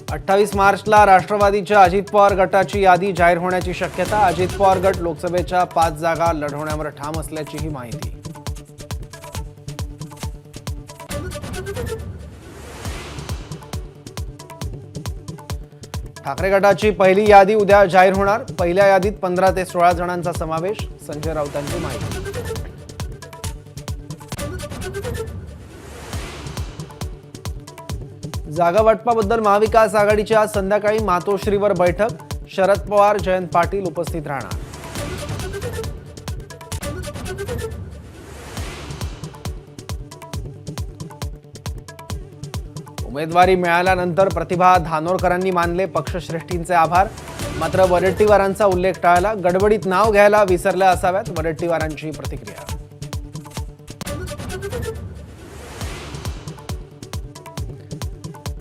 28 मार्चला राष्ट्रवादीच्या अजित पवार गटाची यादी जाहीर होण्याची शक्यता। अजित पवार गट लोकसभेच्या 5 जागा लढवण्यावर ठाम असल्याचीही माहिती। ठाकरे गटाची पहिली यादी उद्या जाहीर होणार। पहिल्या यादीत 15 ते 16 जणांचा समावेश। संजय राऊतांची माहिती। जागा वाटपाबद्दल महाविकास आघाडीची आज संध्याकाळी मातोश्रीवर बैठक। शरद पवार, जयंत पाटील उपस्थित राहणार। उमेदवारी मिळाल्यानंतर प्रतिभा धानोरकरांनी मानले पक्षश्रेष्ठींचे आभार। मात्र वडेट्टीवारांचा उल्लेख टाळला। गडबडीत नाव घ्यायला विसरल्या असाव्यात, वडेट्टीवारांची प्रतिक्रिया।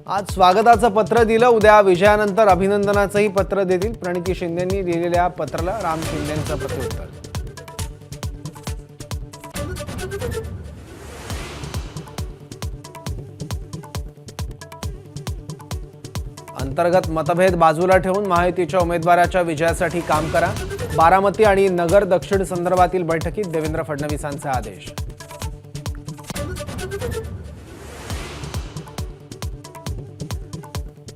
आज स्वागताचं पत्र दिलं, उद्या विजयानंतर अभिनंदनाचंही पत्र देतील। प्रणिती शिंदेंनी लिहिलेल्या पत्राला राम शिंदेंचं प्रत्युत्तर। अंतर्गत मतभेद बाजूला ठेवून महायुतीच्या उमेदवाराच्या विजयासाठी काम करा। बारामती आणि नगर दक्षिण संदर्भातील बैठकीत देवेंद्र फडणवीसांचे आदेश।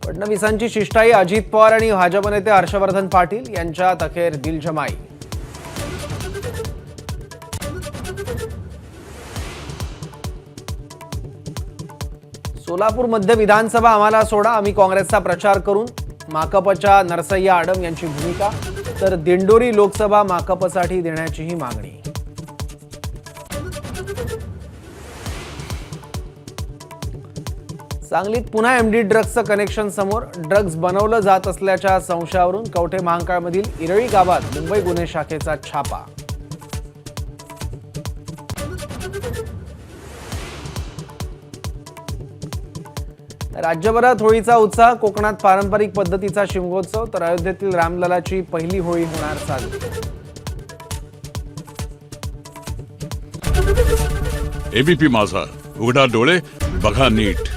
फडणवीसांची शिष्टाई, अजित पवार आणि भाजप नेते हर्षवर्धन पाटील यांच्यात अखेर दिलजमाई। सोलापूर मध्य विधानसभा आम्हाला सोडा, आम्ही काँग्रेसचा प्रचार करून। माकपच्या नरसय्या आडम यांची भूमिका। तर दिंडोरी लोकसभा माकपसाठी देण्याचीही मागणी। सांगलीत पुन्हा एमडी ड्रग्जचं कनेक्शन समोर। ड्रग्ज बनवलं जात असल्याच्या संशयावरून कवठे महांकाळमधील इरळी गावात मुंबई गुन्हे शाखेचा छापा। राज्यभरात होळीचा उत्साह। कोकणात पारंपरिक पद्धतीचा शिमगोत्सव, तर अयोध्येतील रामललाची पहिली होळी होणार साजरी। एबीपी माझा, उघडा डोळे बघा नीट।